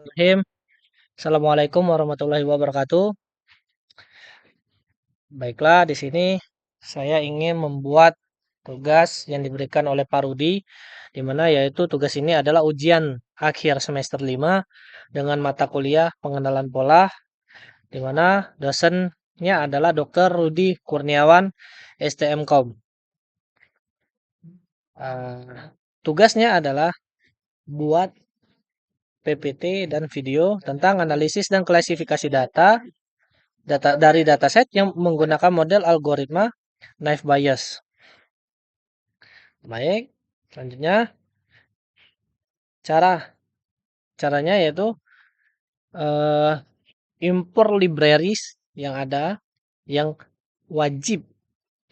Bismillahirrahmanirrahim. Assalamualaikum warahmatullahi wabarakatuh. Baiklah, di sini saya ingin membuat tugas yang diberikan oleh Pak Rudi, di mana yaitu tugas ini adalah ujian akhir semester 5 dengan mata kuliah pengenalan pola, di mana dosennya adalah Dr. Rudi Kurniawan, STMKOM. Tugasnya adalah buat PPT dan video tentang analisis dan klasifikasi data dari dataset yang menggunakan model algoritma naive Bayes. Baik, selanjutnya caranya yaitu eh, import libraries yang ada yang wajib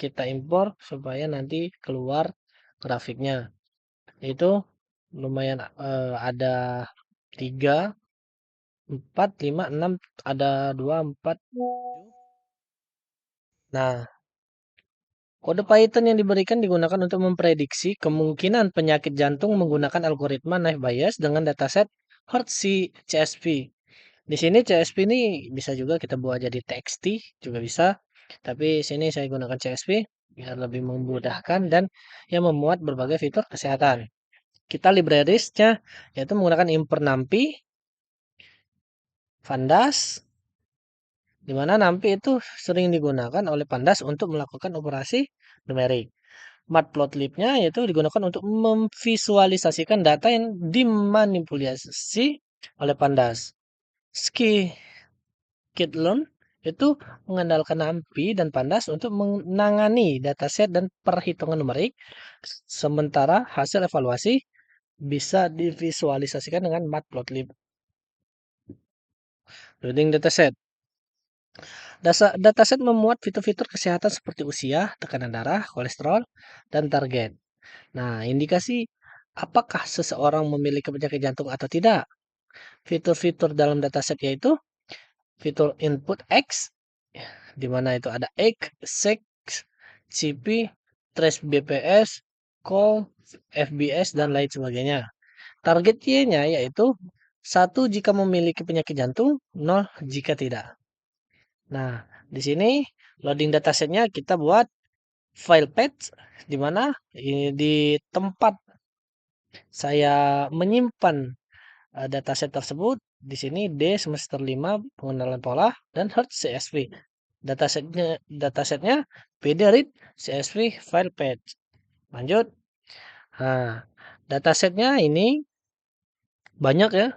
kita impor supaya nanti keluar grafiknya. Itu lumayan ada 3, 4, 5, 6, ada 2, 4. Nah, kode Python yang diberikan digunakan untuk memprediksi kemungkinan penyakit jantung menggunakan algoritma naive Bayes dengan dataset Hertz CSV. Di sini CSV ini bisa juga kita buat jadi TXT juga bisa, tapi sini saya gunakan CSV biar lebih memudahkan dan yang memuat berbagai fitur kesehatan. Kita librariesnya yaitu menggunakan import NumPy, Pandas, di mana NumPy itu sering digunakan oleh Pandas untuk melakukan operasi numerik. Matplotlibnya yaitu digunakan untuk memvisualisasikan data yang dimanipulasi oleh Pandas. Scikit-learn itu mengandalkan NumPy dan Pandas untuk menangani dataset dan perhitungan numerik, sementara hasil evaluasi bisa divisualisasikan dengan Matplotlib. Loading dataset. Dataset memuat fitur-fitur kesehatan seperti usia, tekanan darah, kolesterol, dan target. Nah, indikasi apakah seseorang memiliki penyakit jantung atau tidak. Fitur-fitur dalam dataset yaitu fitur input X, di mana itu ada X, Sex, CP, Trace BPS, Call, FBS, dan lain sebagainya. Target Y-nya yaitu 1 jika memiliki penyakit jantung, 0 jika tidak. Nah, di sini loading datasetnya kita buat file path, di mana di tempat saya menyimpan dataset tersebut. Di sini D semester 5 pengenalan pola dan Hertz CSV. Datasetnya PD read CSV file path. Lanjut. Nah, datasetnya ini banyak ya.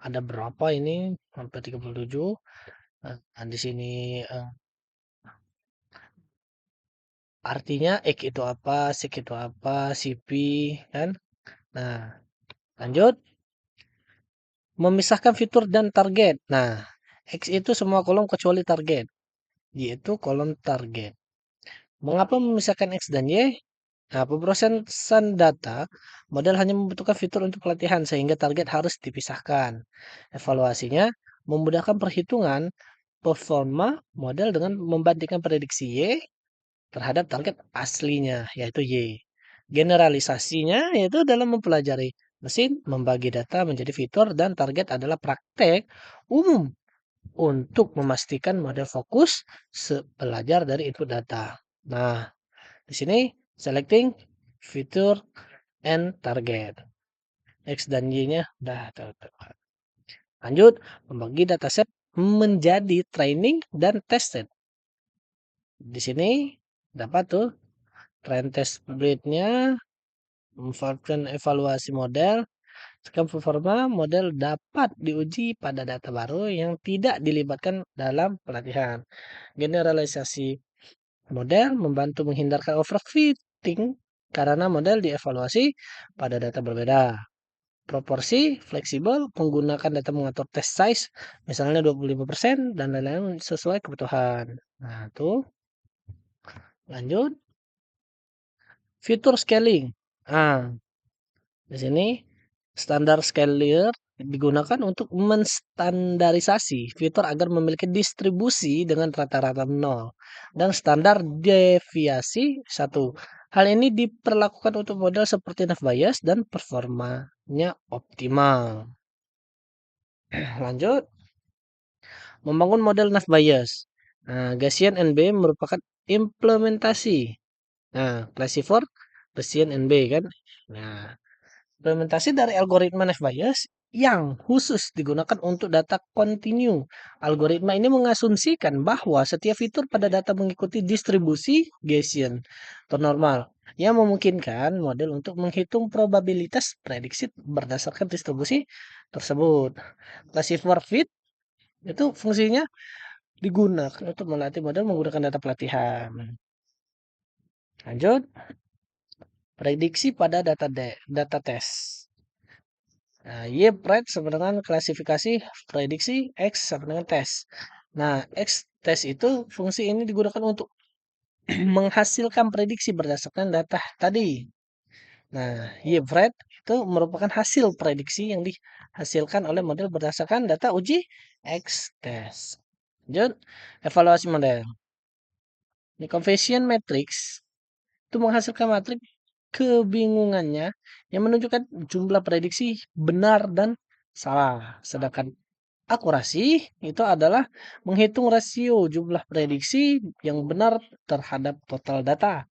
Ada berapa ini? Sampai 37. Nah, di sini artinya X itu apa, Sek itu apa, CP kan. Nah, lanjut. Memisahkan fitur dan target. Nah, X itu semua kolom kecuali target. Y itu kolom target. Mengapa memisahkan X dan Y? Nah, pemrosesan data, model hanya membutuhkan fitur untuk pelatihan sehingga target harus dipisahkan. Evaluasinya, memudahkan perhitungan performa model dengan membandingkan prediksi Y terhadap target aslinya, yaitu Y. Generalisasinya yaitu dalam mempelajari mesin, membagi data menjadi fitur dan target adalah praktek umum untuk memastikan model fokus belajar dari input data. Nah, di sini selecting fitur and target. X dan Y-nya udah terdapat. Lanjut, membagi dataset menjadi training dan tested. Di sini dapat tuh train test bed-nya, memfahamkan evaluasi model. Skema performa model dapat diuji pada data baru yang tidak dilibatkan dalam pelatihan. Generalisasi model membantu menghindarkan overfitting karena model dievaluasi pada data berbeda. Proporsi fleksibel menggunakan data mengatur test size misalnya 25% dan lain-lain sesuai kebutuhan. Nah, tuh lanjut fitur scaling. Nah, di sini standar scaler digunakan untuk menstandarisasi fitur agar memiliki distribusi dengan rata-rata 0 dan standar deviasi 1. Hal ini diperlakukan untuk model seperti Naive Bayes dan performanya optimal. Lanjut, membangun model nav bias. Nah, Gaussian NB merupakan implementasi. Nah, Classifier Gaussian NB kan. Nah, implementasi dari algoritma nav bias yang khusus digunakan untuk data kontinu. Algoritma ini mengasumsikan bahwa setiap fitur pada data mengikuti distribusi Gaussian atau normal yang memungkinkan model untuk menghitung probabilitas prediksi berdasarkan distribusi tersebut. Classifier fit itu fungsinya digunakan untuk melatih model menggunakan data pelatihan. Lanjut, prediksi pada data tes. Nah, Y pred sama dengan klasifikasi prediksi, X sama dengan tes. Nah, X tes itu fungsi ini digunakan untuk menghasilkan prediksi berdasarkan data tadi. Nah, Y pred itu merupakan hasil prediksi yang dihasilkan oleh model berdasarkan data uji X tes. Lanjut, evaluasi model. Ini confession matrix itu menghasilkan matriks kebingungannya yang menunjukkan jumlah prediksi benar dan salah. Sedangkan akurasi itu adalah menghitung rasio jumlah prediksi yang benar terhadap total data.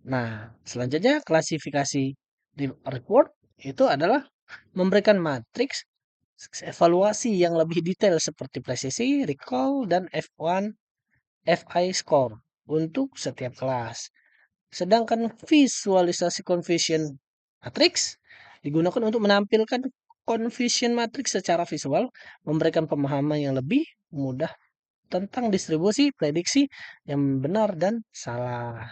Nah, selanjutnya klasifikasi di report itu adalah memberikan matriks evaluasi yang lebih detail seperti presisi, recall, dan F1, FI score untuk setiap kelas. Sedangkan visualisasi confusion matrix digunakan untuk menampilkan confusion matrix secara visual, memberikan pemahaman yang lebih mudah tentang distribusi prediksi yang benar dan salah.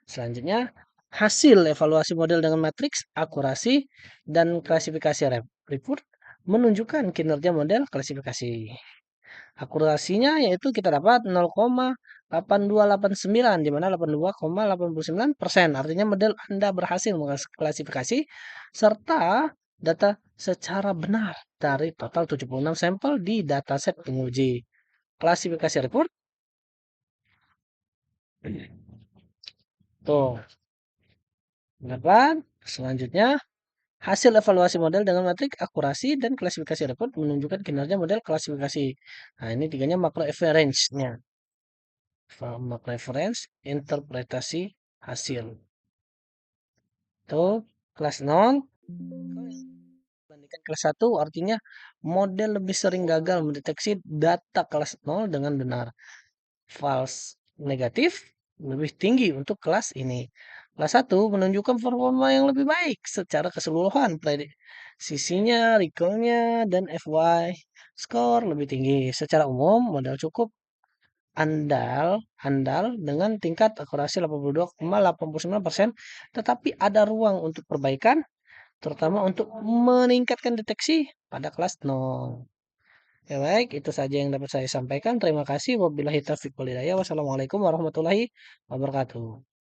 Selanjutnya, hasil evaluasi model dengan matriks, akurasi, dan klasifikasi report menunjukkan kinerja model klasifikasi. Akurasinya yaitu kita dapat 0,8289 di mana 82,89%. Artinya model Anda berhasil mengklasifikasi serta data secara benar dari total 76 sampel di dataset penguji. Klasifikasi report. Tuh, dapat. Selanjutnya, hasil evaluasi model dengan matrik akurasi dan klasifikasi report menunjukkan kinerja model klasifikasi. Nah, ini tiganya makro average-nya. Reference interpretasi hasil. Itu kelas 0. Dibandingkan kelas 1 artinya model lebih sering gagal mendeteksi data kelas 0 dengan benar. False negatif lebih tinggi untuk kelas ini. Kelas 1 menunjukkan performa yang lebih baik secara keseluruhan. Sisinya, recall-nya, dan FY score lebih tinggi. Secara umum, model cukup andal andal dengan tingkat akurasi 82,89%, tetapi ada ruang untuk perbaikan, terutama untuk meningkatkan deteksi pada kelas 0. Ya baik, itu saja yang dapat saya sampaikan. Terima kasih. Wabillahi taufiq walhidayah. Wassalamualaikum warahmatullahi wabarakatuh.